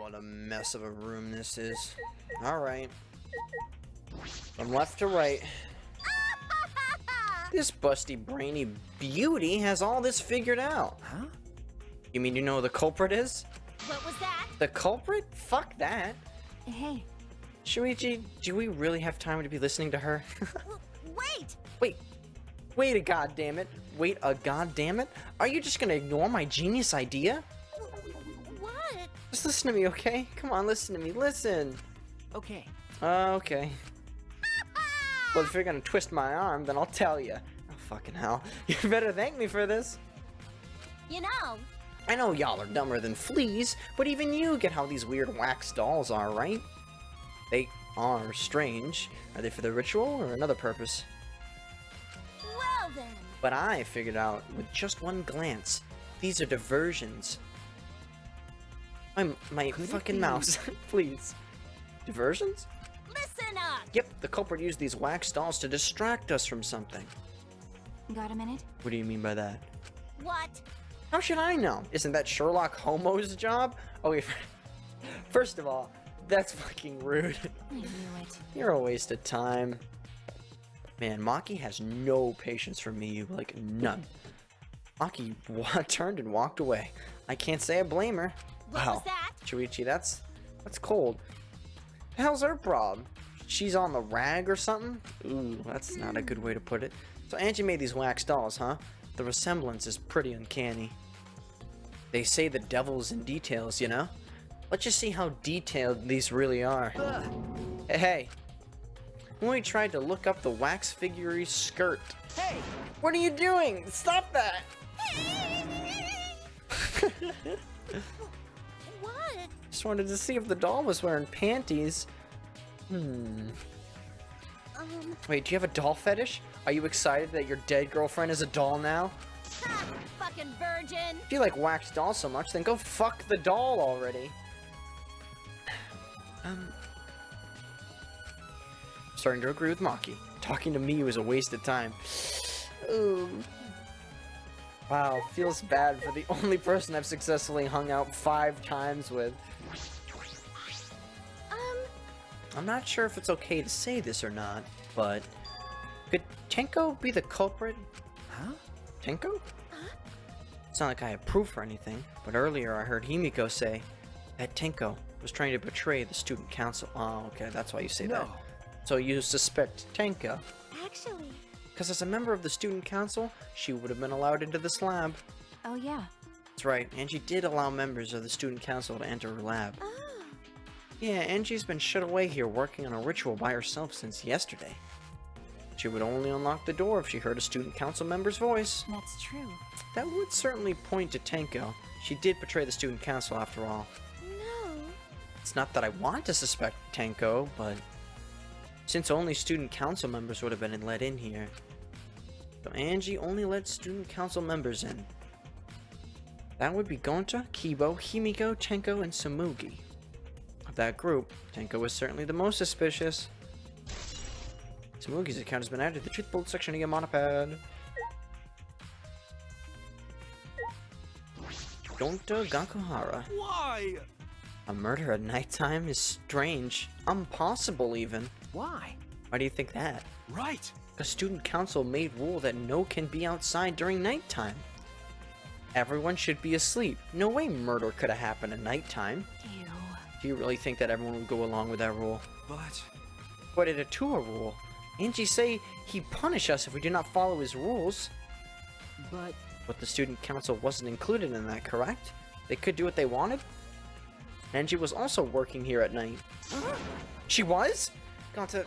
what a mess of a room this is. Alright. From left to right. This busty brainy beauty has all this figured out. Huh? You mean you know who the culprit is? What was that? The culprit? Fuck that. Hey. Shuichi, do we really have time to be listening to her? Wait! Wait a goddammit. Wait a goddammit? Are you just gonna ignore my genius idea? What? Just listen to me, okay? Come on, listen to me. Listen. Okay. Okay. Well, if you're gonna twist my arm, then I'll tell you. Oh, fucking hell. You better thank me for this. You know. I know y'all are dumber than fleas, but even you get how these weird wax dolls are, right? They are strange. Are they for the ritual or another purpose? Well then. But I figured out with just one glance. These are diversions. My Could it fucking be- mouse. Please. Diversions? Listen up. Yep, the culprit used these wax dolls to distract us from something. Got a minute? What do you mean by that? What? How should I know? Isn't that Sherlock Holmes' job? Oh, wait. First of all, that's fucking rude. I knew it. You're a waste of time. Man, Maki has no patience for me, like none. Maki turned and walked away. I can't say I blame her. What Wow. was that? Shuichi, that's cold. The hell's her problem? She's on the rag or something? Ooh, that's not a good way to put it. So Angie made these wax dolls, huh? The resemblance is pretty uncanny. They say the devil's in details, you know? Let's just see how detailed these really are. Hey, when we tried to look up the wax figure's skirt. Hey! What are you doing? Stop that! What? Just wanted to see if the doll was wearing panties. Wait, do you have a doll fetish? Are you excited that your dead girlfriend is a doll now? Ha! Fucking virgin! If you like wax dolls so much, then go fuck the doll already. Starting to agree with Maki. Talking to me was a waste of time. Ooh. Wow, feels bad for the only person I've successfully hung out 5 times with. I'm not sure if it's okay to say this or not, but could Tenko be the culprit? Huh? Tenko? It's not like I have proof or anything, but earlier I heard Himiko say that Tenko was trying to betray the student council. Oh, okay, that's why you say that. No. So you suspect Tenko. Actually. Because as a member of the student council, she would have been allowed into this lab. Oh yeah. That's right, Angie did allow members of the student council to enter her lab. Oh. Yeah, Angie's been shut away here working on a ritual by herself since yesterday. She would only unlock the door if she heard a student council member's voice. That's true. That would certainly point to Tenko. She did betray the student council after all. No. It's not that I want to suspect Tenko, but since only student council members would have been let in here, so Angie only let student council members in. That would be Gonta, Kibo, Himiko, Tenko, and Samugi. Of that group, Tenko was certainly the most suspicious. Samugi's account has been added to the Truth Bolt section of your monopad. Gonta Gakuhara. Why? A murder at nighttime is strange. Impossible, even. Why? Why do you think that? Right. A student council made rule that no can be outside during nighttime. Everyone should be asleep. No way murder could have happened at nighttime. Ew. Do you really think that everyone would go along with that rule? But But it a tour rule. Angie say he punish us if we do not follow his rules. But the student council wasn't included in that, correct? They could do what they wanted? Angie was also working here at night. She was? Got to...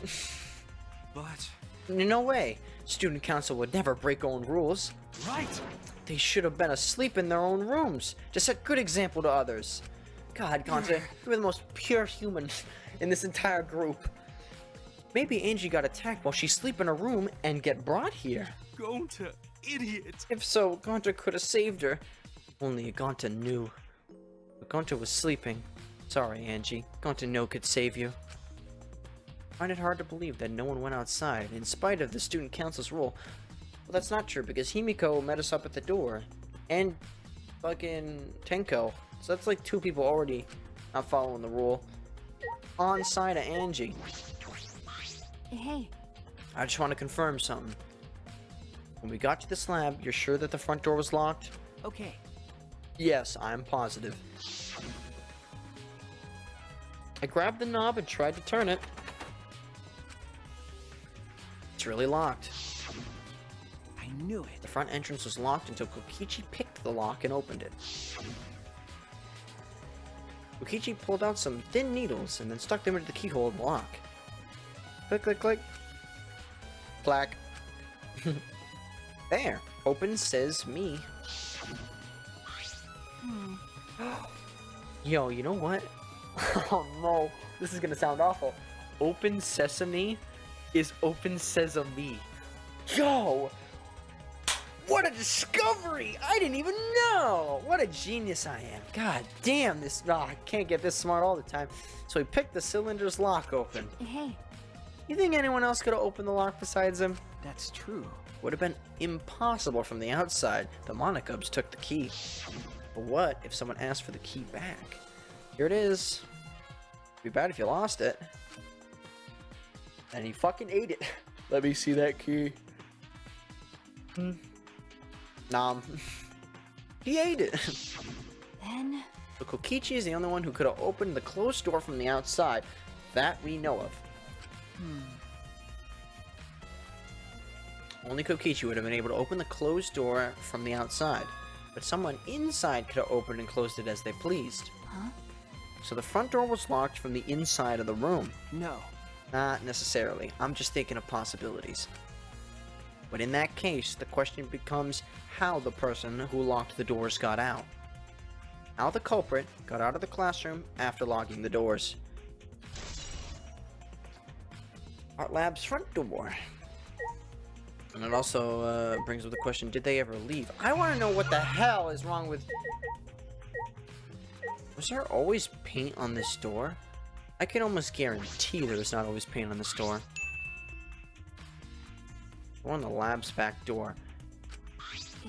but No way. Student council would never break own rules. right. They should have been asleep in their own rooms to set good example to others. God, Gonta, you were the most pure human in this entire group. Maybe Angie got attacked while she sleep in her room and get brought here. Gonta, idiot. If so, Gonta could have saved her. Only Gonta knew. But Gonta was sleeping. Sorry, Angie. Gonta no could save you. I find it hard to believe that no one went outside, in spite of the student council's rule. Well, that's not true, because Himiko met us up at the door. And fucking Tenko. So that's like 2 people already Not following the rule. On side of Angie. Hey, I just want to confirm something. When we got to this lab, you're sure that the front door was locked? Okay. Yes, I'm positive. I grabbed the knob and tried to turn it. It's really locked. I knew it. The front entrance was locked until Kokichi picked the lock and opened it. Kokichi pulled out some thin needles and then stuck them into the keyhole of the lock. Click, click, click. Clack. There. Open says me. Yo, you know what? Oh no, this is gonna sound awful. Open Sesame is Open Sesame. Yo! What a discovery! I didn't even know! What a genius I am. God damn, this... Oh, I can't get this smart all the time. So he picked the cylinder's lock open. hey. You think anyone else could have opened the lock besides him? That's true. Would have been impossible from the outside. The Monocubs took the key. But what if someone asked for the key back? Here it is. Be bad if you lost it. And he fucking ate it. Let me see that key. Nom. He ate it. Then, So Kokichi is the only one who could have opened the closed door from the outside. That we know of. Only Kokichi would have been able to open the closed door from the outside. But someone inside could have opened and closed it as they pleased. huh? So the front door was locked from the inside of the room. No. Not necessarily. I'm just thinking of possibilities. But in that case, the question becomes how the person who locked the doors got out. How the culprit got out of the classroom after locking the doors. Art Lab's front door. And it also brings up the question, did they ever leave? I want to know what the hell is wrong with... Was there always paint on this door? I can almost guarantee there was not always paint on this door. We're on the lab's back door.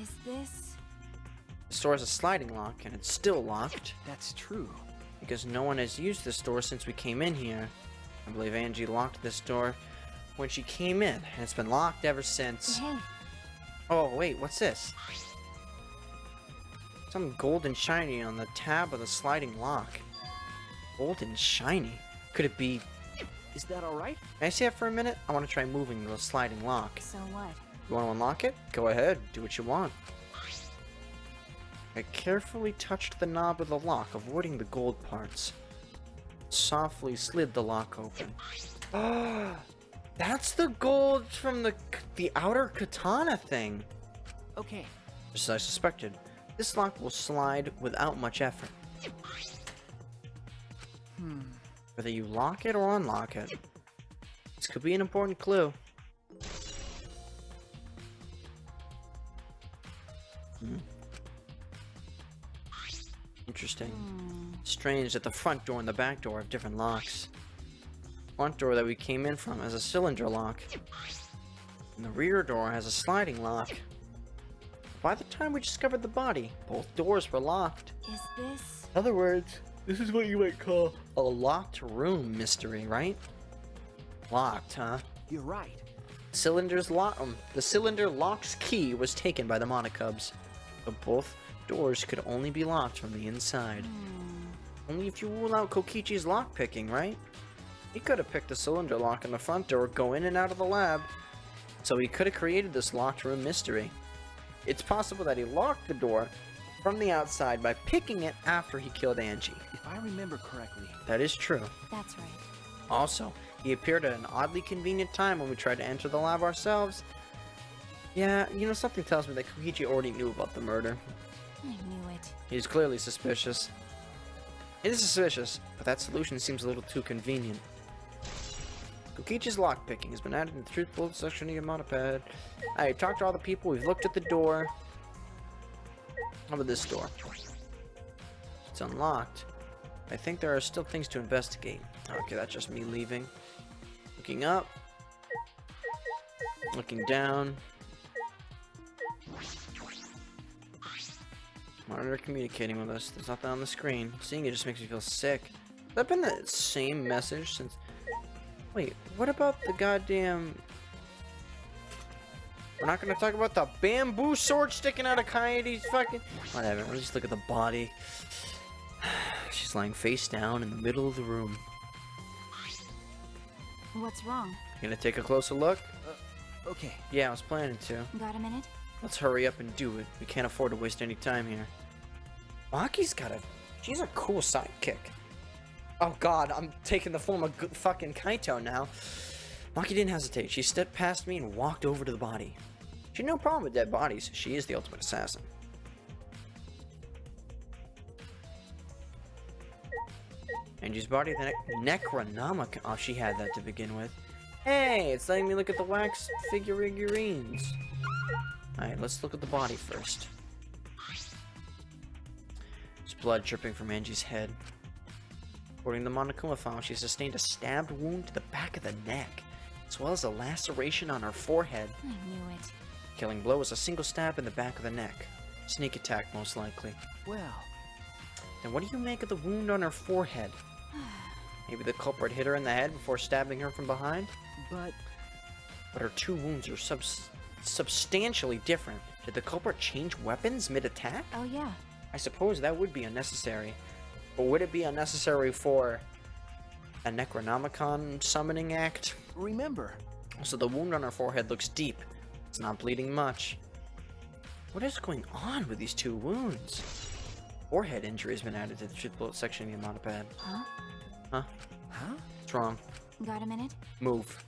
Is this... This door has a sliding lock, and it's still locked. That's true. Because no one has used this door since we came in here. I believe Angie locked this door when she came in, and it's been locked ever since. Hey, Oh, wait, what's this? Some gold and shiny on the tab of the sliding lock. Gold and shiny? Could it be... Is that all right? Can I see it for a minute? I want to try moving the sliding lock. so what? You want to unlock it? Go ahead, do what you want. I carefully touched the knob of the lock, avoiding the gold parts. Softly slid the lock open. Ah, that's the gold from the outer katana thing. Okay. Just as I suspected, this lock will slide without much effort. Whether you lock it or unlock it, this could be an important clue. Interesting. Strange that the front door and the back door have different locks. Front door that we came in from has a cylinder lock, and the rear door has a sliding lock. By the time we discovered the body, both doors were locked. Is this... In other words, this is what you might call a locked room mystery, right? Locked, huh? You're right. The cylinder lock's key was taken by the Monocubs, but both doors could only be locked from the inside. Only if you rule out Kokichi's lockpicking, right? He could have picked the cylinder lock in the front door, go in and out of the lab, so he could have created this locked room mystery. It's possible that he locked the door from the outside by picking it after he killed Angie. If I remember correctly. That is true. That's right. Also, he appeared at an oddly convenient time when we tried to enter the lab ourselves. Yeah, you know, something tells me that Kokichi already knew about the murder. I knew it. He's clearly suspicious. It is suspicious, but that solution seems a little too convenient. Kokichi's lockpicking has been added in the truthful section of your monopad. I talked to all the people, we've looked at the door. How about this door? It's unlocked. I think there are still things to investigate. Okay, that's just me leaving. Looking up. Looking down. Why are they communicating with us? There's nothing on the screen. Seeing it just makes me feel sick. Has that been the same message since... Wait, what about the goddamn... We're not gonna talk about the bamboo sword sticking out of Coyote's fucking... Whatever, let's just look at the body. She's lying face down in the middle of the room. What's wrong? Gonna take a closer look? Okay. Yeah, I was planning to. Got a minute? Let's hurry up and do it. We can't afford to waste any time here. Maki's got a... She's a cool sidekick. Oh god, I'm taking the form of fucking Kaito now. Maki didn't hesitate. She stepped past me and walked over to the body. She had no problem with dead bodies. She is the ultimate assassin. Angie's body, the Necronomicon. Oh, she had that to begin with. Hey, it's letting me look at the wax figurines. Alright, let's look at the body first. There's blood dripping from Angie's head. According to the Monokuma file, she sustained a stabbed wound to the back of the neck, as well as a laceration on her forehead. I knew it. Killing blow was a single stab in the back of the neck. Sneak attack, most likely. Well, Then what do you make of the wound on her forehead? Maybe the culprit hit her in the head before stabbing her from behind? but But her two wounds are substantially different. Did the culprit change weapons mid-attack? Oh yeah. I suppose that would be unnecessary. But would it be unnecessary for a Necronomicon summoning act? remember, So the wound on her forehead looks deep. It's not bleeding much. What is going on with these two wounds? Forehead injury has been added to the shit bullet section of the monopad. Huh? Huh? huh? What's wrong? Got a minute? Move.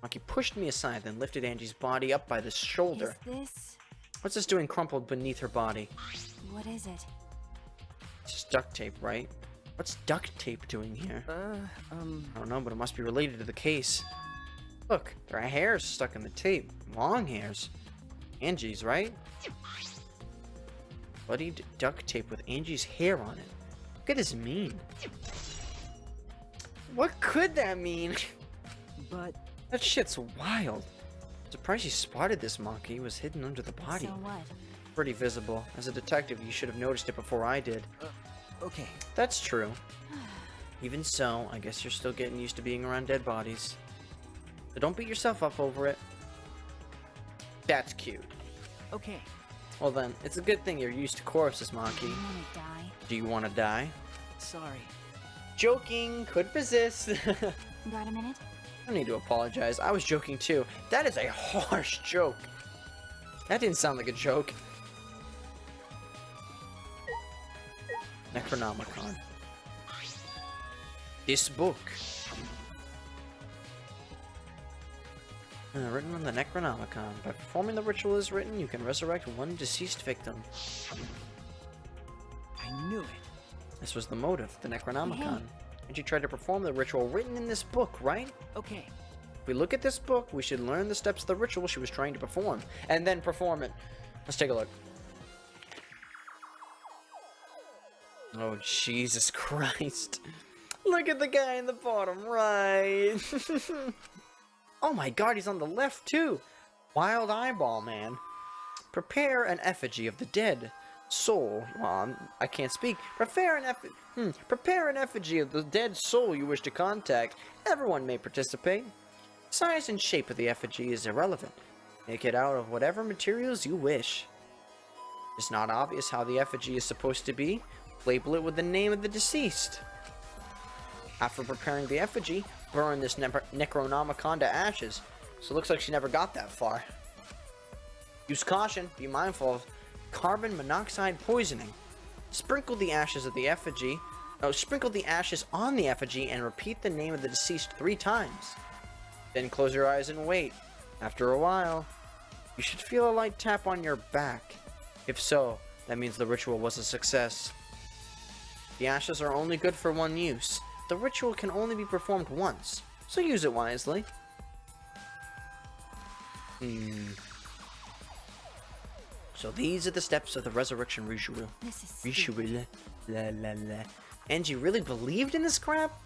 Maki pushed me aside, then lifted Angie's body up by the shoulder. Is this... What's this doing crumpled beneath her body? What is it? It's just duct tape, right? What's duct tape doing here? I don't know, but it must be related to the case. Look, there are hairs stuck in the tape. Long hairs. Angie's, right? Bloodied duct tape with Angie's hair on it. What could this mean? What could that mean? But That shit's wild. Surprised you spotted this monkey. It was hidden under the body. So what? Pretty visible. As a detective, you should have noticed it before I did. okay. That's true. Even so, I guess you're still getting used to being around dead bodies. So don't beat yourself up over it. That's cute. Okay. Well then, it's a good thing you're used to corpses, I Monkey. wanna die. Do you want to die? Sorry. Joking, could persist. Got a minute? No need to apologize. I was joking too. That is a harsh joke. That didn't sound like a joke. Necronomicon. This book. Written on the Necronomicon. By performing the ritual as written, you can resurrect one deceased victim. I knew it. This was the motive, the Necronomicon. And you tried to perform the ritual written in this book, right? Okay. If we look at this book, we should learn the steps of the ritual she was trying to perform, and then perform it. Let's take a look. Oh, Jesus Christ. Look at the guy in the bottom right. Oh my god, he's on the left too. Wild eyeball, man. Prepare an effigy of the dead soul. Well, I can't speak. Prepare an effigy of the dead soul you wish to contact. Everyone may participate. Size and shape of the effigy is irrelevant. Make it out of whatever materials you wish. It's not obvious how the effigy is supposed to be. Label it with the name of the deceased. After preparing the effigy, burn this Necronomicon to ashes. So it looks like she never got that far. Use caution. Be mindful of carbon monoxide poisoning. Sprinkle the ashes of the effigy. Sprinkle the ashes on the effigy and repeat the name of the deceased 3 times. Then close your eyes and wait. After a while, you should feel a light tap on your back. If so, that means the ritual was a success. The ashes are only good for one use. The ritual can only be performed once, so use it wisely. So these are the steps of the resurrection ritual. This is Ritual. La la la. Angie really believed in this crap?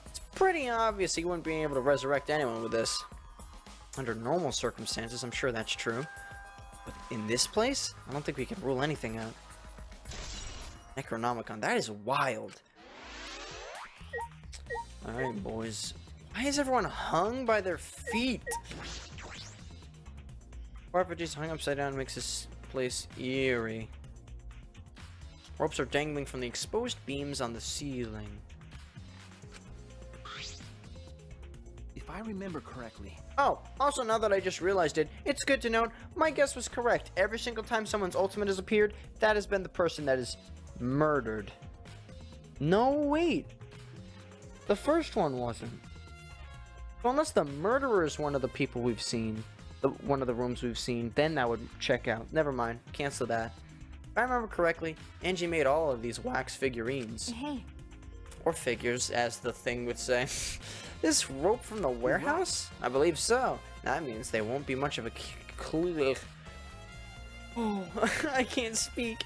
It's pretty obvious he wouldn't be able to resurrect anyone with this. Under normal circumstances, I'm sure that's true. But in this place, I don't think we can rule anything out. Necronomicon. That is wild. Alright, boys. Why is everyone hung by their feet? RPGs hung upside down makes this place eerie. Ropes are dangling from the exposed beams on the ceiling. If I remember correctly. Oh, also now that I just realized it, it's good to note, my guess was correct. Every single time someone's ultimate has appeared, that has been the person that is murdered. No, wait. The first one wasn't. Well, unless the murderer is one of the people we've seen, one of the rooms we've seen, then that would check out. Never mind, cancel that. If I remember correctly, Angie made all of these wax figurines. Hey, Or figures, as the thing would say. This rope from the warehouse? I believe so. That means they won't be much of a clue. Oh, I can't speak.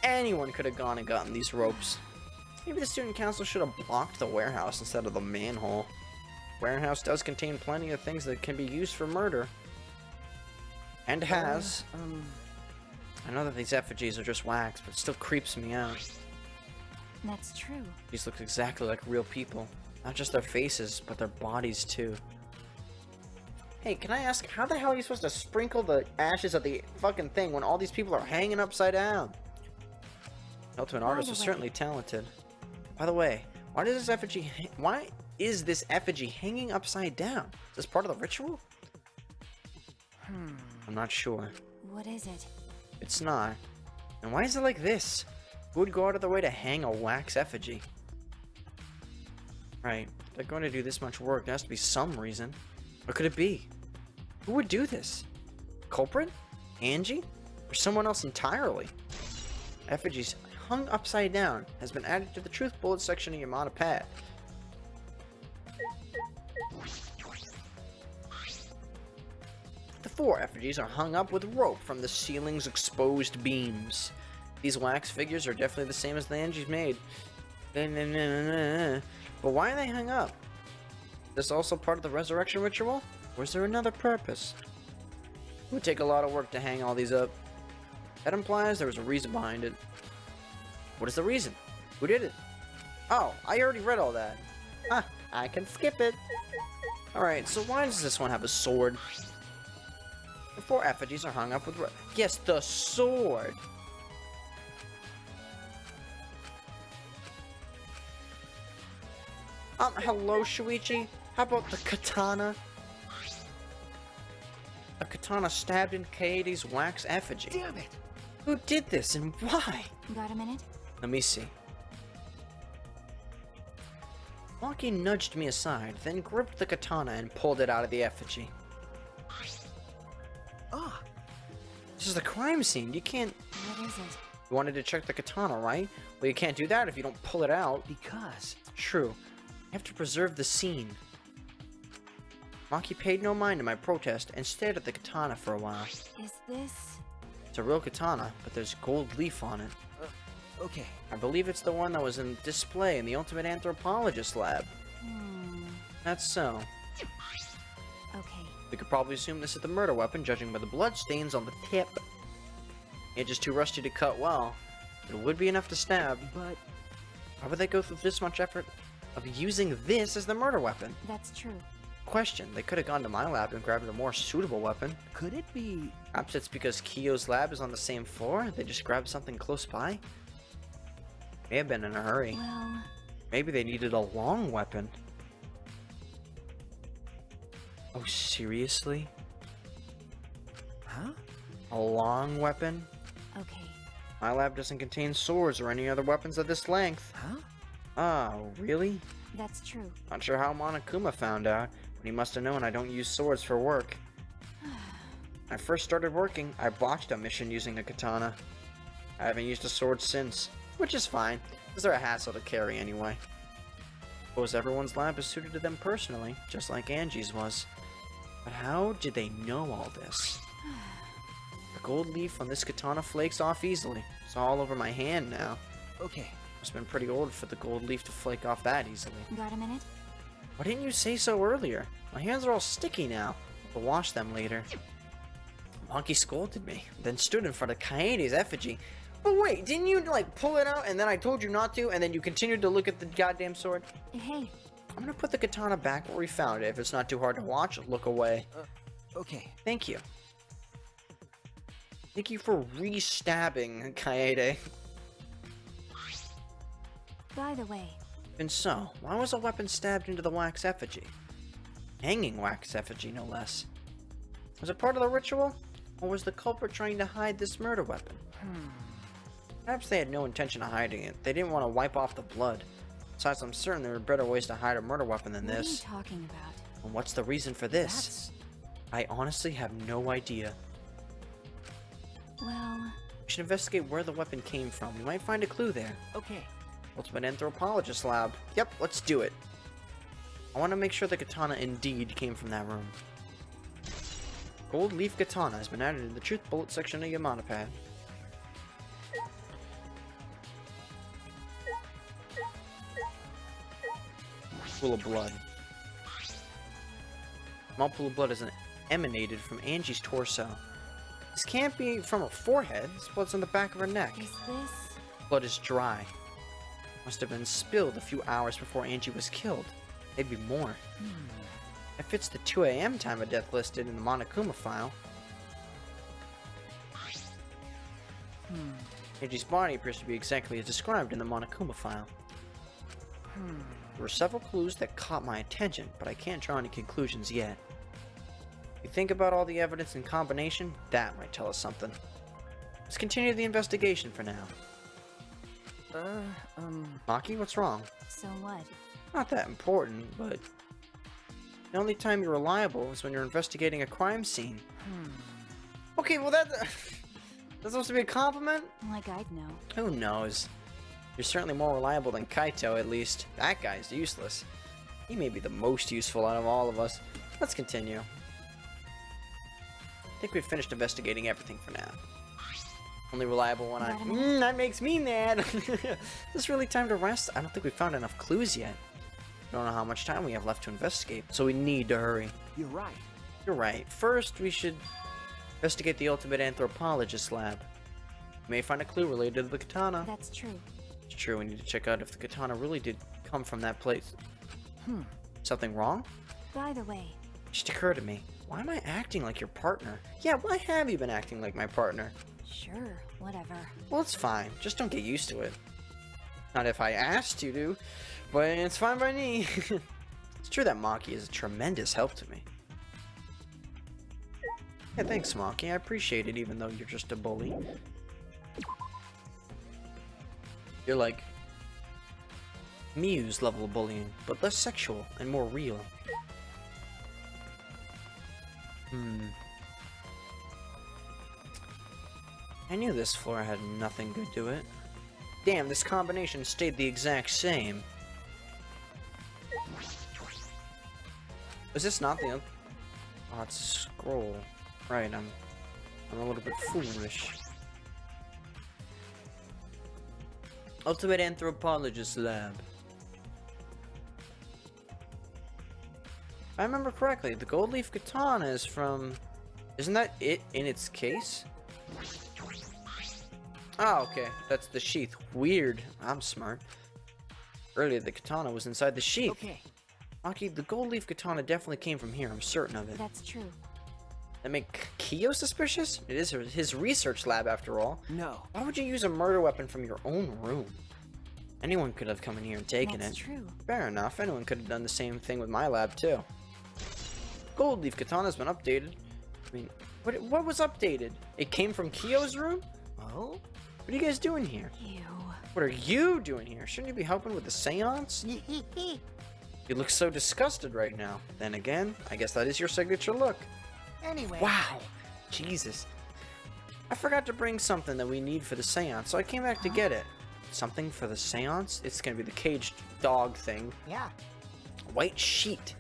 Anyone could have gone and gotten these ropes. Maybe the student council should have blocked the warehouse instead of the manhole. Warehouse does contain plenty of things that can be used for murder. And has. I know that these effigies are just wax, but it still creeps me out. that's true. These look exactly like real people. Not just their faces, but their bodies too. Hey, can I ask, how the hell are you supposed to sprinkle the ashes of the fucking thing when all these people are hanging upside down? Ultimate artist is certainly talented. By the way, why is this effigy hanging upside down? Is this part of the ritual? I'm not sure. What is it? It's not. And why is it like this? Who would go out of their way to hang a wax effigy? Right, if they're going to do this much work, there has to be some reason. What could it be? Who would do this? Culprit? Angie? Or someone else entirely? Effigies hung upside down has been added to the truth bullet section of your Yamada pad. The 4 effigies are hung up with rope from the ceiling's exposed beams. These wax figures are definitely the same as the Angie's made. But why are they hung up? Is this also part of the resurrection ritual? Or is there another purpose? It would take a lot of work to hang all these up. That implies there was a reason behind it. What is the reason? Who did it? Oh, I already read all that. Ah, I can skip it. Alright, so why does this one have a sword? The 4 effigies are hung up with... Yes, the sword! Hello, Shuichi? How about the katana? A katana stabbed in Kaede's wax effigy. Damn it! Who did this and why? Got a minute? Let me see. Maki nudged me aside, then gripped the katana and pulled it out of the effigy. Ah! This is the crime scene. You can't... What is it? You wanted to check the katana, right? Well, you can't do that if you don't pull it out. Because... True. You have to preserve the scene. Maki paid no mind to my protest and stared at the katana for a while. Is this... It's a real katana, but there's gold leaf on it. okay. I believe it's the one that was in display in the Ultimate Anthropologist lab. That's so. Okay. We could probably assume this is the murder weapon, judging by the blood stains on the tip. It's just too rusty to cut well. It would be enough to stab. But... Why would they go through this much effort of using this as the murder weapon? That's true. Question, they could have gone to my lab and grabbed a more suitable weapon. could it be... Perhaps it's because Kiyo's lab is on the same floor, they just grabbed something close by? May have been in a hurry. Well... Maybe they needed a long weapon. Oh, seriously? Huh? A long weapon? Okay. My lab doesn't contain swords or any other weapons of this length. Huh? Oh, really? That's true. Not sure how Monokuma found out, but he must have known I don't use swords for work. When I first started working, I botched a mission using a katana. I haven't used a sword since, which is fine, because they're a hassle to carry anyway. Suppose everyone's lab is suited to them personally, just like Angie's was. But how did they know all this? The gold leaf on this katana flakes off easily. It's all over my hand now. Okay. Must have been pretty old for the gold leaf to flake off that easily. Got a minute? Why didn't you say so earlier? My hands are all sticky now. I'll wash them later. Monkey scolded me, then stood in front of Kaede's effigy, But wait, didn't you like pull it out and then I told you not to and then you continued to look at the goddamn sword? Hey, I'm gonna put the katana back where we found it. If it's not too hard to watch, look away. Okay. Thank you. Thank you for re-stabbing Kaede. by the way, And so, why was a weapon stabbed into the wax effigy? Hanging wax effigy, no less. Was it part of the ritual? Or was the culprit trying to hide this murder weapon? Perhaps they had no intention of hiding it. They didn't want to wipe off the blood. Besides, I'm certain there are better ways to hide a murder weapon than what are you this. talking about? And what's the reason for this? That's... I honestly have no idea. Well, We should investigate where the weapon came from. We might find a clue there. Okay. Ultimate Anthropologist Lab. Yep, let's do it. I want to make sure the katana indeed came from that room. Gold leaf katana has been added to the truth bullet section of your monopad. Pool of blood. Small pool of blood is emanated from Angie's torso. This can't be from her forehead. This blood's on the back of her neck. is this? Blood is dry. Must have been spilled a few hours before Angie was killed. Maybe more. It fits the 2 a.m. time of death listed in the Monokuma file. Angie's body appears to be exactly as described in the Monokuma file. There were several clues that caught my attention, but I can't draw any conclusions yet. If you think about all the evidence in combination, that might tell us something. Let's continue the investigation for now. Maki, what's wrong? So what? Not that important, but the only time you're reliable is when you're investigating a crime scene. Okay, well that's supposed to be a compliment? Like I'd know. Who knows? You're certainly more reliable than Kaito, at least. That guy's useless. He may be the most useful out of all of us. Let's continue. I think we've finished investigating everything for now. Only reliable when that makes me mad. Is this really time to rest? I don't think we've found enough clues yet. Don't know how much time we have left to investigate, so we need to hurry. You're right. You're right. First, we should investigate the Ultimate Anthropologist Lab. We may find a clue related to the katana. That's true. It's true, we need to check out if the katana really did come from that place. Something wrong? By the way, It just occurred to me. Why am I acting like your partner? Yeah, why have you been acting like my partner? sure, whatever. Well, it's fine. Just don't get used to it. Not if I asked you to, but it's fine by me. It's true that Maki is a tremendous help to me. Yeah, thanks, Maki. I appreciate it, even though you're just a bully. You're like Muse level of bullying, but less sexual and more real. I knew this floor had nothing good to it. Damn, this combination stayed the exact same. Was this not the... Oh, it's a scroll. Right, I'm a little bit foolish. Ultimate Anthropologist Lab. If I remember correctly, the gold leaf katana is from... Isn't that it in its case? Oh, okay. That's the sheath. Weird. I'm smart. Earlier, the katana was inside the sheath. Okay. Maki, the gold leaf katana definitely came from here. I'm certain of it. That's true. That make Kyo suspicious? It is his research lab, after all. No. Why would you use a murder weapon from your own room? Anyone could have come in here and taken That's it. true. Fair enough. Anyone could have done the same thing with my lab, too. Gold leaf katana's been updated. I mean, what was updated? It came from Kyo's room? Oh? What are you guys doing here? Ew. What are you doing here? Shouldn't you be helping with the seance? You look so disgusted right now. Then again, I guess that is your signature look. Anyway. Wow. Jesus. I forgot to bring something that we need for the seance, so I came back to get it. Something for the seance? It's gonna be the caged dog thing. Yeah. White sheet.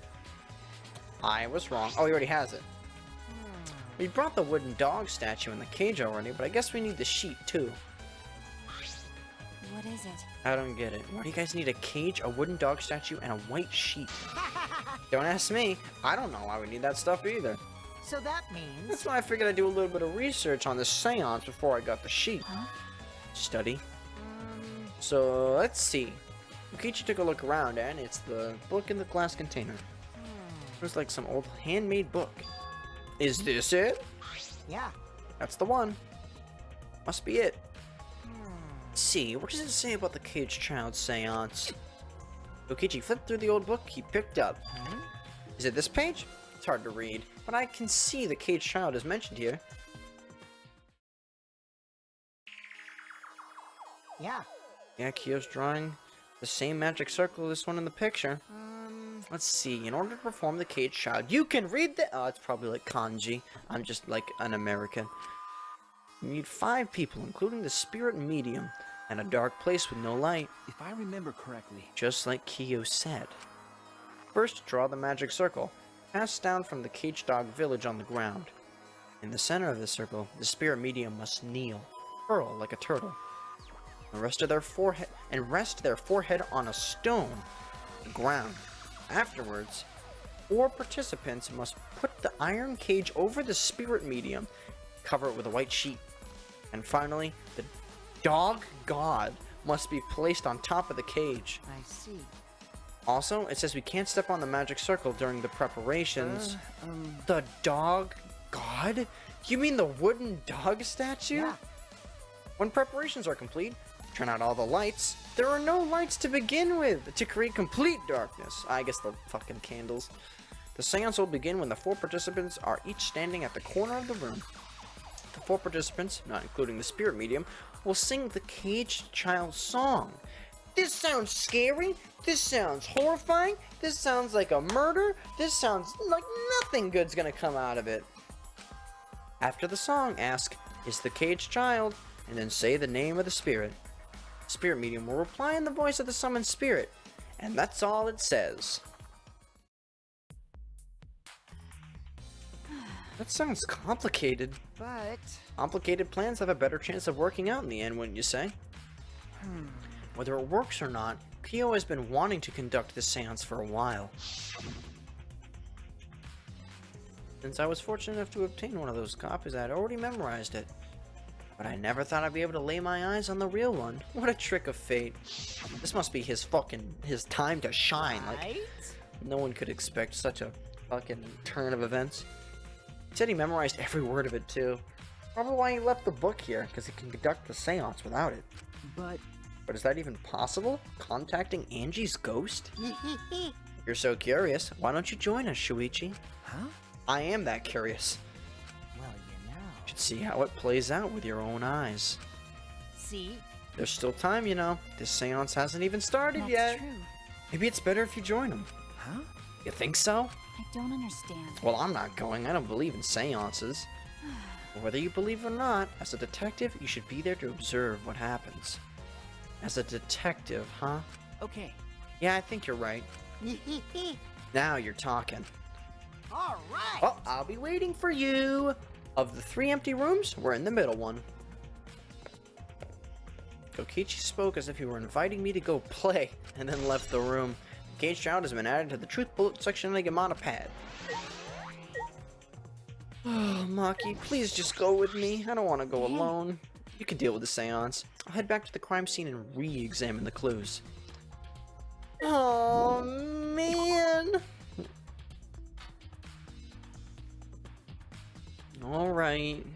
I was wrong. Oh, he already has it. We brought the wooden dog statue in the cage already, but I guess we need the sheet too. What is it? I don't get it. Why do you guys need a cage, a wooden dog statue, and a white sheet? Don't ask me. I don't know why we need that stuff either. So that means... That's why I figured I'd do a little bit of research on this seance before I got the sheet. Huh? study. So let's see. Kokichi took a look around, and it's the book in the glass container. Looks like some old handmade book. Is this it? Yeah. That's the one. Must be it. Let's see, what does it say about the caged child seance? Kokichi flipped through the old book he picked up. Is it this page? It's hard to read, but I can see the caged child is mentioned here. Yeah. Yeah, Kyo's drawing the same magic circle as this one in the picture. Let's see, in order to perform the caged child, you can read the— oh, it's probably like kanji. I'm just like an American. You need 5 people, including the spirit medium, and a dark place with no light, If I remember correctly. just like Kyo said. First, draw the magic circle, passed down from the caged dog village on the ground. In the center of the circle, the spirit medium must kneel, curl like a turtle, and rest their forehead on a stone, the ground. Afterwards, 4 participants must put the iron cage over the spirit medium, cover it with a white sheet. And finally, the dog god must be placed on top of the cage. I see. Also, it says we can't step on the magic circle during the preparations. The dog god? You mean the wooden dog statue? Yeah. When preparations are complete, turn out all the lights. There are no lights to begin with to create complete darkness. I guess the fucking candles. The seance will begin when the 4 participants are each standing at the corner of the room. The 4 participants, not including the spirit medium, will sing the caged child song. This sounds scary. This sounds horrifying. This sounds like a murder. This sounds like nothing good's gonna come out of it. After the song, ask, "Is the caged child?" and then say the name of the spirit. Spirit medium will reply in the voice of the summoned spirit, and that's all it says. That sounds complicated. But Complicated plans have a better chance of working out in the end, wouldn't you say? Whether it works or not, Kyo has been wanting to conduct this seance for a while. Since I was fortunate enough to obtain one of those copies, I had already memorized it. But I never thought I'd be able to lay my eyes on the real one. What a trick of fate. This must be his time to shine. Like, right? no one could expect such a fucking turn of events. He said he memorized every word of it too. Probably why he left the book here, because he can conduct the seance without it. But But is that even possible? Contacting Angie's ghost? You're so curious. Why don't you join us, Shuichi? huh? I am that curious. Well, you know. You should see how it plays out with your own eyes. See? There's still time, you know. This seance hasn't even started That's yet. true. Maybe it's better if you join him. Huh? You think so? I don't understand. Well, I'm not going. I don't believe in seances. Whether you believe or not, as a detective, you should be there to observe what happens. As a detective, huh? Okay. Yeah, I think you're right. Now you're talking. All right. Oh, I'll be waiting for you. Of the 3 empty rooms, we're in the middle one. Kokichi spoke as if he were inviting me to go play, and then left the room. The caged child has been added to the truth bullet section of the Yamada pad. Oh, Maki, please just go with me. I don't want to go alone. You can deal with the seance. I'll head back to the crime scene and re-examine the clues. Oh, man. Alright.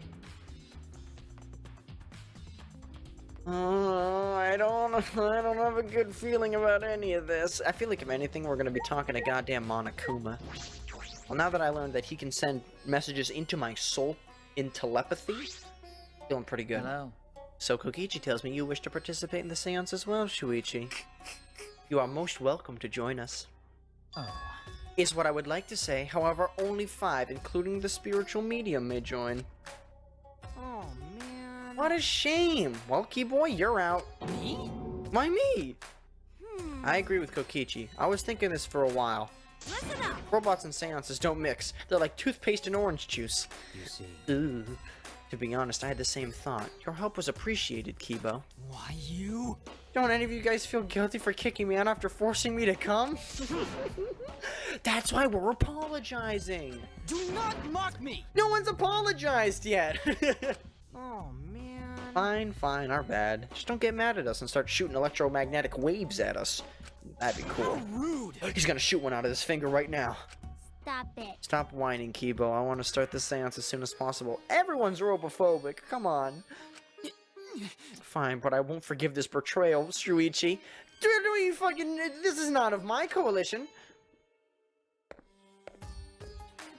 I don't have a good feeling about any of this. I feel like if anything, we're gonna be talking to goddamn Monokuma. Well, now that I learned that he can send messages into my soul in telepathy, feeling pretty good. Hello. So Kokichi tells me you wish to participate in the seance as well, Shuichi. You are most welcome to join us. Oh. Is what I would like to say, however, only 5, including the spiritual medium, may join. Oh, man. What a shame! Well, Keyboy, you're out. Me? Why me? I agree with Kokichi. I was thinking this for a while. Listen up. Robots and seances don't mix. They're like toothpaste and orange juice. You see. Ooh. To be honest, I had the same thought. Your help was appreciated, Kibo. Why you? Don't any of you guys feel guilty for kicking me out after forcing me to come? That's why we're apologizing. Do not mock me. No one's apologized yet. Oh, man. Fine, fine, our bad. Just don't get mad at us and start shooting electromagnetic waves at us. That'd be cool. How rude. He's gonna shoot one out of his finger right now. Stop it. Stop whining, Kibo. I want to start the seance as soon as possible. Everyone's robophobic. Come on. Fine, but I won't forgive this betrayal, Shuichi. This is not of my coalition.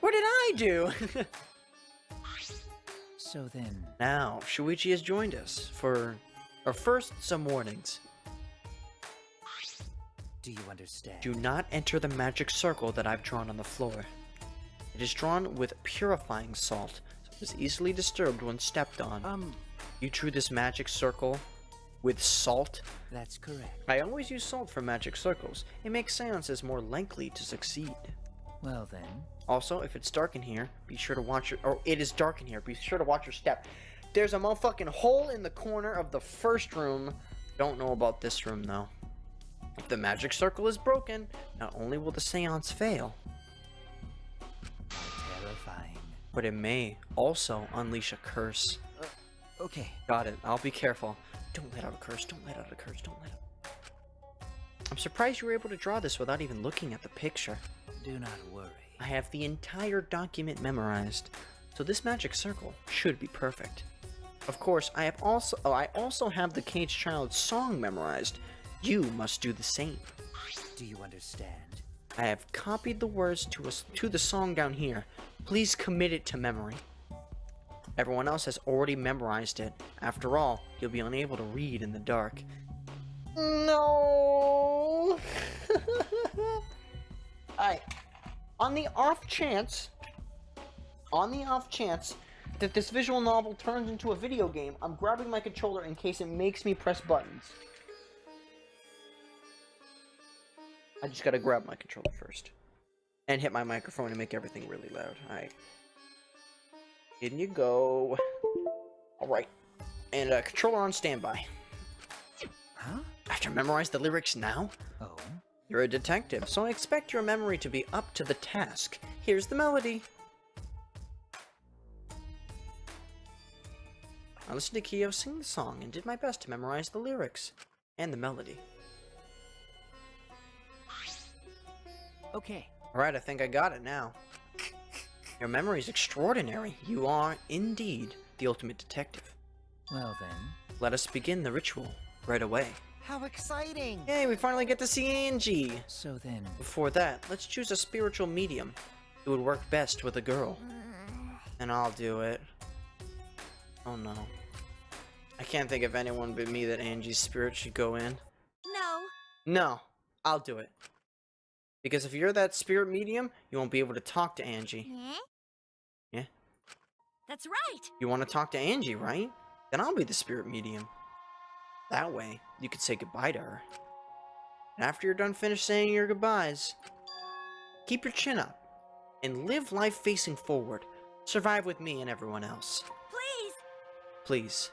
What did I do? So then, Now, Shuichi has joined us for our first some warnings. do you understand? Do not enter the magic circle that I've drawn on the floor. It is drawn with purifying salt, so it is easily disturbed when stepped on. You drew this magic circle with salt? That's correct. I always use salt for magic circles. It makes seances more likely to succeed. Well then, Also, if it's dark in here, be sure to watch your... Or it is dark in here, be sure to watch your step. There's a motherfucking hole in the corner of the first room. Don't know about this room, though. If the magic circle is broken, not only will the seance fail, terrifying. but it may also unleash a curse. Okay, Got it. I'll be careful. Don't let out a curse. Don't let out a curse. Don't let out... I'm surprised you were able to draw this without even looking at the picture. do not worry. I have the entire document memorized, so this magic circle should be perfect. Of course, I also have the Caged Child song memorized. You must do the same. Do you understand? I have copied the words to the song down here. Please commit it to memory. Everyone else has already memorized it. After all, you'll be unable to read in the dark. No. Alright. On the off chance that this visual novel turns into a video game, I'm grabbing my controller in case it makes me press buttons. I just gotta grab my controller first. And hit my microphone and make everything really loud. Alright. In you go. Alright. And controller on standby. Huh? I have to memorize the lyrics now? Oh? You're a detective, so I expect your memory to be up to the task. Here's the melody. I listened to Kyo sing the song and did my best to memorize the lyrics and the melody. Okay. Alright, I think I got it now. Your memory is extraordinary. You are, indeed, the ultimate detective. Well then, Let us begin the ritual right away. How exciting. Yay, we finally get to see Angie! so then, Before that, let's choose a spiritual medium. It would work best with a girl. And I'll do it. Oh no. I can't think of anyone but me that Angie's spirit should go in. No. No, I'll do it. Because if you're that spirit medium, you won't be able to talk to Angie. Yeah? Yeah? That's right. You want to talk to Angie, right? Then I'll be the spirit medium. That way, you could say goodbye to her. And after you're done saying your goodbyes, keep your chin up and live life facing forward. Survive with me and everyone else. Please. Please.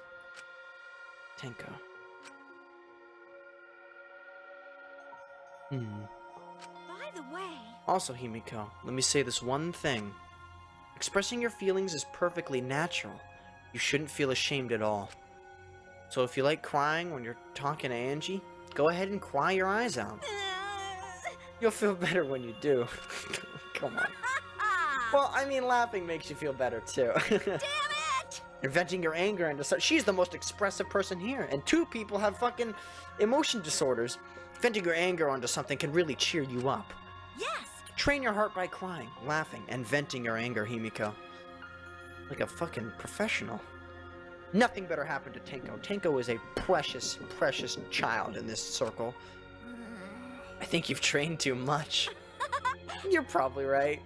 Tenko. By the way. Also, Himiko, let me say this one thing. Expressing your feelings is perfectly natural. You shouldn't feel ashamed at all. So if you like crying when you're talking to Angie, go ahead and cry your eyes out. You'll feel better when you do. Come on. Well, I mean, laughing makes you feel better too. Damn it! And venting your anger into she's the most expressive person here, and two people have fucking emotion disorders. Venting your anger onto something can really cheer you up. Yes. Train your heart by crying, laughing, and venting your anger, Himiko. Like a fucking professional. Nothing better happened to Tenko. Tenko is a precious, precious child in this circle. I think you've trained too much. You're probably right.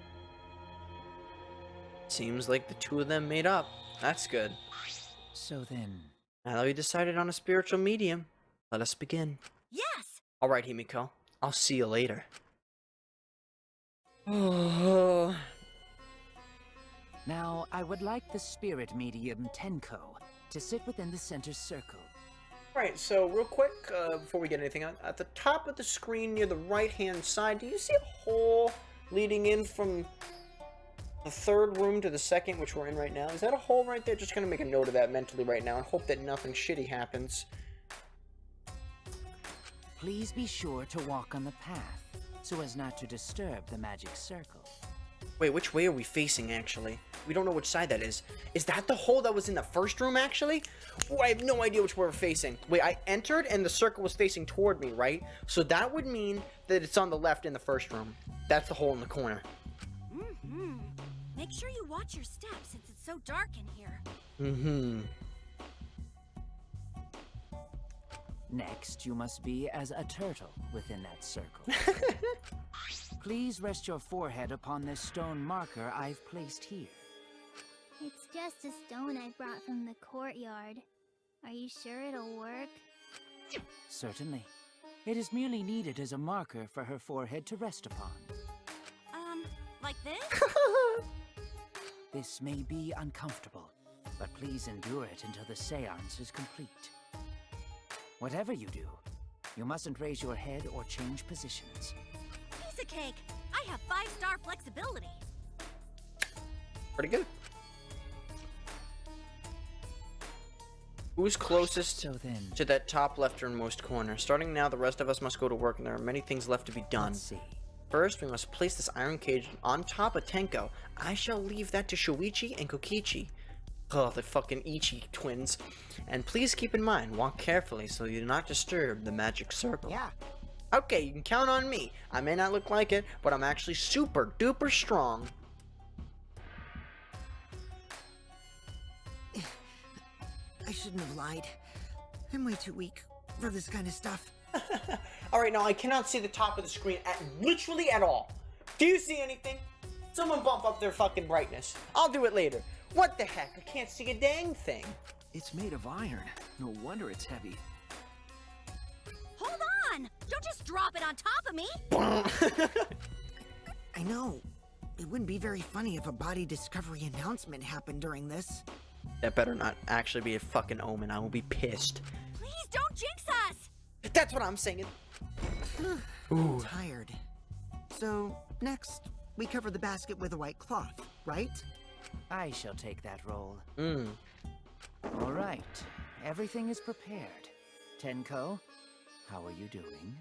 Seems like the two of them made up. That's good. so then, Now that we decided on a spiritual medium, let us begin. Yes. Alright, Himiko. I'll see you later. Oh. now I would like the spirit medium Tenko to sit within the center circle. Alright, so real quick, before we get anything on, at the top of the screen near the right-hand side, do you see a hole leading in from the third room to the second, which we're in right now. Is that a hole right there? Just gonna make a note of that mentally right now and hope that nothing shitty happens. Please be sure to walk on the path, so as not to disturb the magic circle. Wait, which way are we facing, actually? We don't know which side that is. Is that the hole that was in the first room, actually? Oh, I have no idea which way we're facing. Wait, I entered and the circle was facing toward me, right? So that would mean that it's on the left in the first room. That's the hole in the corner. Mm-hmm. Make sure you watch your steps since it's so dark in here. Mm-hmm. Next, you must be as a turtle within that circle. Please rest your forehead upon this stone marker I've placed here. It's just a stone I brought from the courtyard. Are you sure it'll work? Certainly. It is merely needed as a marker for her forehead to rest upon. Like this? This may be uncomfortable, but please endure it until the seance is complete. Whatever you do, you mustn't raise your head or change positions. Piece of cake. I have 5-star flexibility. Pretty good. Who's closest So then, to that top lefternmost corner? Starting now, the rest of us must go to work, and there are many things left to be done. let's see. First, we must place this iron cage on top of Tenko. I shall leave that to Shuichi and Kokichi. Oh, the fucking Ichi twins. And please keep in mind, walk carefully so you do not disturb the magic circle. Yeah. Okay, you can count on me. I may not look like it, but I'm actually super duper strong. I shouldn't have lied. I'm way too weak for this kind of stuff. Alright, now I cannot see the top of the screen literally at all. Do you see anything? Someone bump up their fucking brightness. I'll do it later. What the heck? I can't see a dang thing. It's made of iron. No wonder it's heavy. Hold on! Don't just drop it on top of me! I know. It wouldn't be very funny if a body discovery announcement happened during this. That better not actually be a fucking omen. I will be pissed. Please don't jinx us! That's what I'm saying. I'm tired. So, next, we cover the basket with a white cloth, right? I shall take that role. Mm. All right, everything is prepared. Tenko, how are you doing?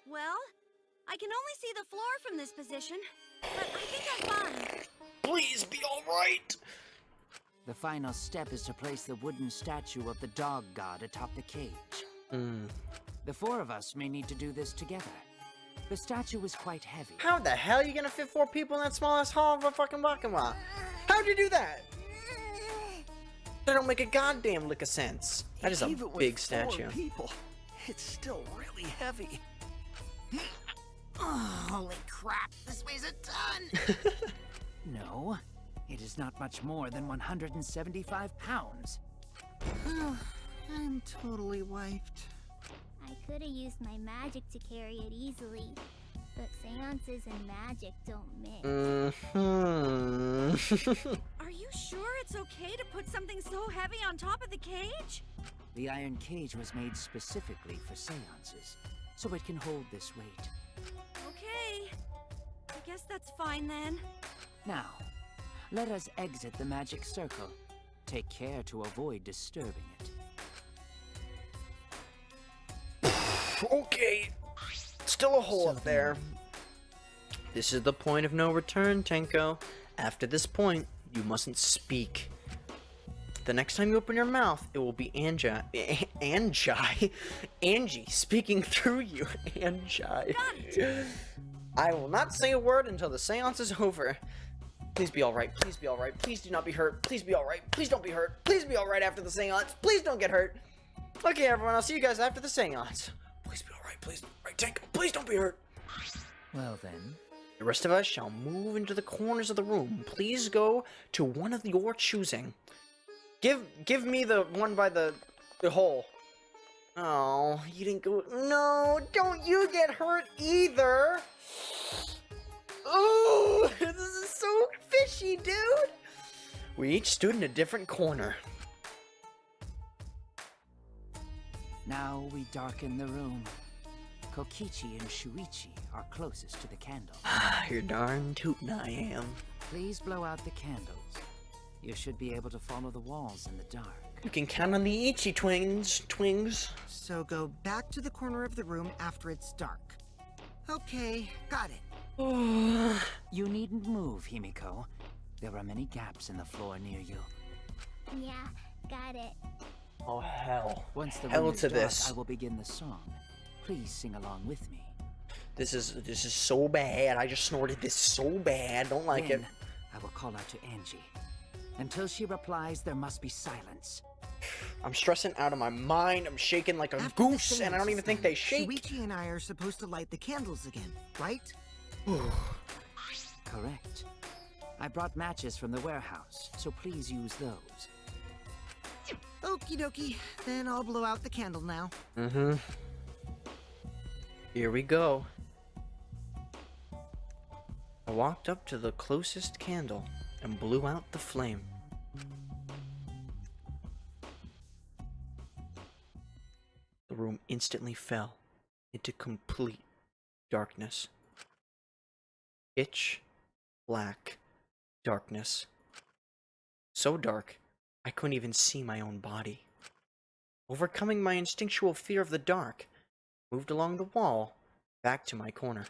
Well, I can only see the floor from this position, but I think I'm fine. Please be alright. The final step is to place the wooden statue of the dog god atop the cage. Mm. The four of us may need to do this together. The statue is quite heavy. How the hell are you gonna fit 4 people in that smallest hall of a fucking Wakama? How'd you do that? That don't make a goddamn lick of sense. That is a Even with big 4 statue. people, it's still really heavy. Oh, holy crap, this weighs a ton! No, it is not much more than 175 pounds. I'm totally wiped. I could have used my magic to carry it easily, but seances and magic don't mix. Mm-hmm. Are you sure it's okay to put something so heavy on top of the cage? The iron cage was made specifically for seances, so it can hold this weight. Okay. I guess that's fine then. Now, let us exit the magic circle. Take care to avoid disturbing it. Okay. Still a hole So up there. This is the point of no return, Tenko. After this point, you mustn't speak. The next time you open your mouth, it will be Angie speaking through you. Angie. I will not say a word until the seance is over. Please be alright. Please be alright. Please do not be hurt. Please be alright. Please don't be hurt. Please be alright after the seance. Please don't get hurt. Okay, everyone. I'll see you guys after the seance. Please be alright. Please. Right, Tenko. Please don't be hurt. Well then, The rest of us shall move into the corners of the room. Please go to one of your choosing. Give me the one by the hole. Oh, you didn't go. No, don't you get hurt either. Oh, this is so fishy, dude. We each stood in a different corner. now we darken the room. Kokichi and Shuichi are closest to the candle. You're darn tootin' I am. Please blow out the candles. You should be able to follow the walls in the dark. You can count on the Ichi twings. So go back to the corner of the room after it's dark. Okay, got it. You needn't move, Himiko. There are many gaps in the floor near you. Yeah, got it. Oh, hell. Once the Hell room is to dark, this. I will begin the song. Please sing along with me. This is so bad. I just snorted this so bad. Don't like it. Then I will call out to Angie. Until she replies, there must be silence. I'm stressing out of my mind. I'm shaking like a After the goose, and I don't seance even is think done, they shake. Shuichi and I are supposed to light the candles again, right? Correct. I brought matches from the warehouse, so please use those. Okie dokie. Then I'll blow out the candle now. Mm-hmm. Here we go. I walked up to the closest candle and blew out the flame. The room instantly fell into complete darkness. Pitch black darkness. So dark, I couldn't even see my own body. Overcoming my instinctual fear of the dark, moved along the wall back to my corner.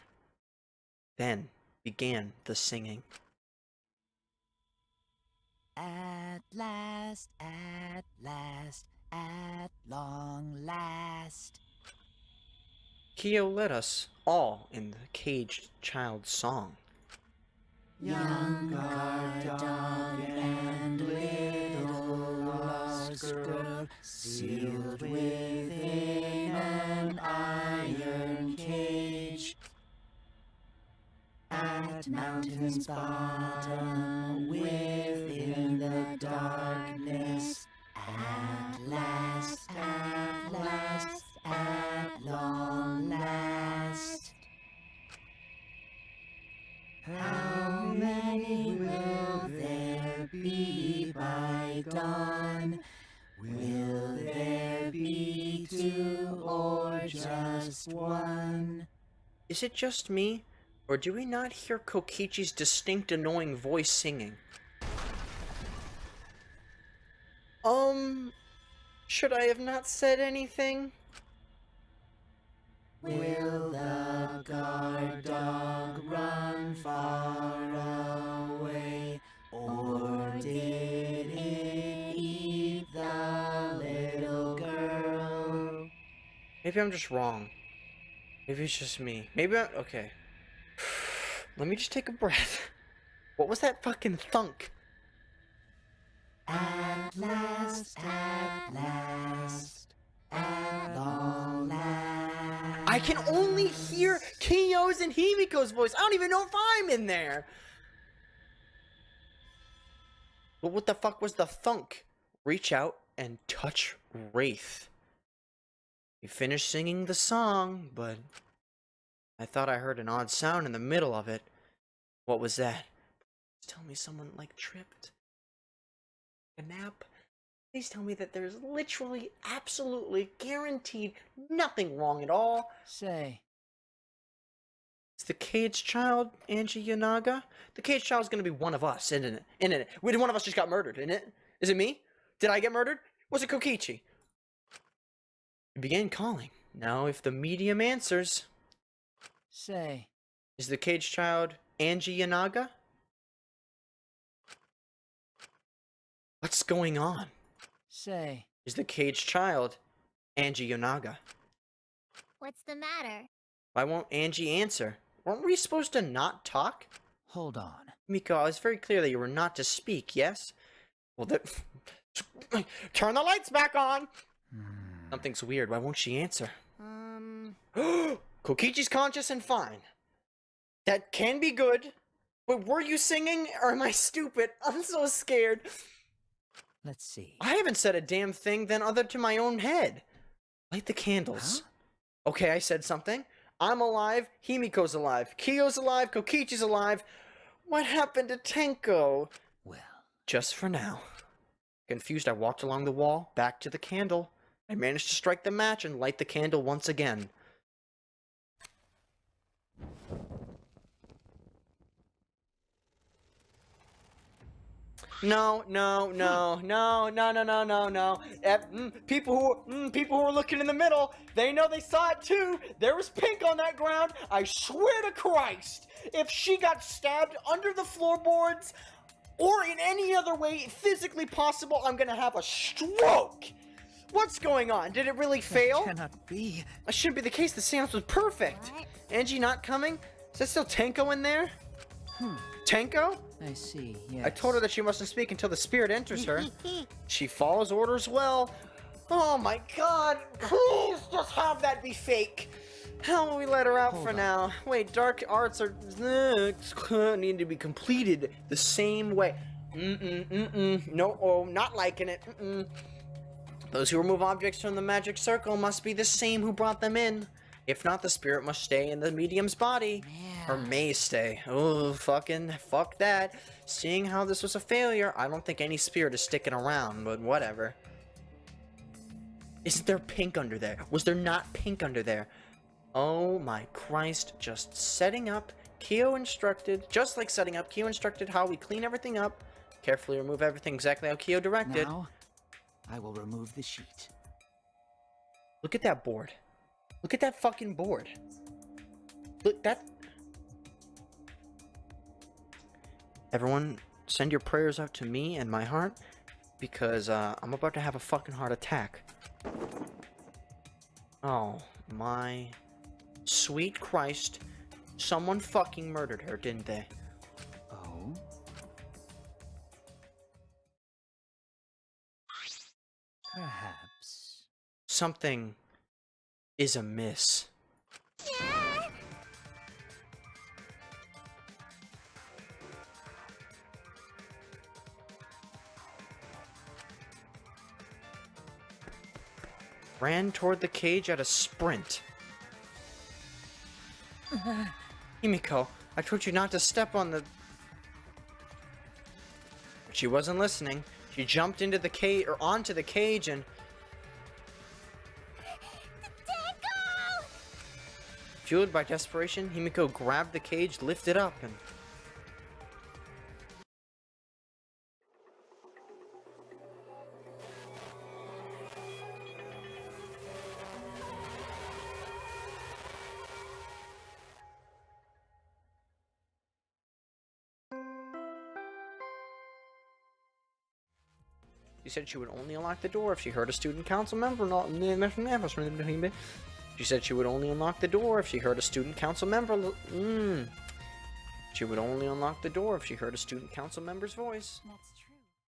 Then began the singing. At last, at long last. Kyo led us all in the caged child's song. Young guard dog and little lost girl, sealed within an iron cage. At mountain's bottom, within the darkness, at last, at long last. How many will there be by dawn? Will there be two or just one? Is it just me, or do we not hear Kokichi's distinct annoying voice singing? Should I have not said anything? Will the guard dog run far away, or did it eat the little girl? Maybe I'm just wrong. Maybe it's just me. Okay. Let me just take a breath. What was that fucking thunk? At last, at long last. I can only hear Kiyo's and Himiko's voice. I don't even know if I'm in there. But what the fuck was the thunk? Reach out and touch Wraith. He finished singing the song, but I thought I heard an odd sound in the middle of it. What was that? Please tell me someone, like, tripped. A nap? Please tell me that there's literally, absolutely, guaranteed nothing wrong at all. Say, It's the caged child, Angie Yanaga? The caged child's gonna be one of us, isn't it? Isn't it? One of us just got murdered, isn't it? Is it me? Did I get murdered? Was it Kokichi? He began calling. Now, if the medium answers, say. is the caged child Angie Yanaga? What's going on? Say. Is the caged child Angie Yonaga? What's the matter? Why won't Angie answer? Weren't we supposed to not talk? Hold on. Miko, I was very clear that you were not to speak, yes? Well, turn the lights back on! Something's weird. Why won't she answer? Kokichi's conscious and fine. That can be good. But were you singing, or am I stupid? I'm so scared. Let's see. I haven't said a damn thing then other to my own head. Light the candles. Huh? Okay, I said something. I'm alive, Himiko's alive, Kiyo's alive, Kokichi's alive. What happened to Tenko? Well, Just for now. Confused, I walked along the wall, back to the candle. I managed to strike the match and light the candle once again. No, no, no, no, no, no, no, no, no. People who are looking in the middle, they know they saw it too. There was pink on that ground. I swear to Christ, if she got stabbed under the floorboards or in any other way physically possible, I'm gonna have a stroke. What's going on? Did it really fail? Cannot be. That shouldn't be the case. The seance was perfect. What? Angie not coming? Is that still Tenko in there? Tenko? I see, yes. I told her that she mustn't speak until the spirit enters her. She follows orders well. Oh my god, please just have that be fake. How will we let her out Hold for on. now? Wait, dark arts are need to be completed the same way. No, oh, not liking it. Those who remove objects from the magic circle must be the same who brought them in. If not, the spirit must stay in the medium's body. Or may stay. Oh, fuck that. Seeing how this was a failure, I don't think any spirit is sticking around, but whatever. Isn't there pink under there? Was there not pink under there? Oh my Christ, just setting up. Kyo instructed, just like setting up, Kyo instructed how we clean everything up. Carefully remove everything exactly how Kyo directed. Now, I will remove the sheet. Look at that board. Look at that fucking board. Look, that... Everyone, send your prayers out to me and my heart, because I'm about to have a fucking heart attack. Oh, my sweet Christ. Someone fucking murdered her, didn't they? Oh? Perhaps. Something is amiss. Ran toward the cage at a sprint. Himiko, I told you not to step on the... But she wasn't listening. She jumped into the cage, or onto the cage, and... Fueled by desperation, Himiko grabbed the cage, lifted up, and... She said she would only unlock the door if she heard a student council member. She said she would only unlock the door if she heard a student council member. She would only unlock the door if she heard a student council member's voice. That's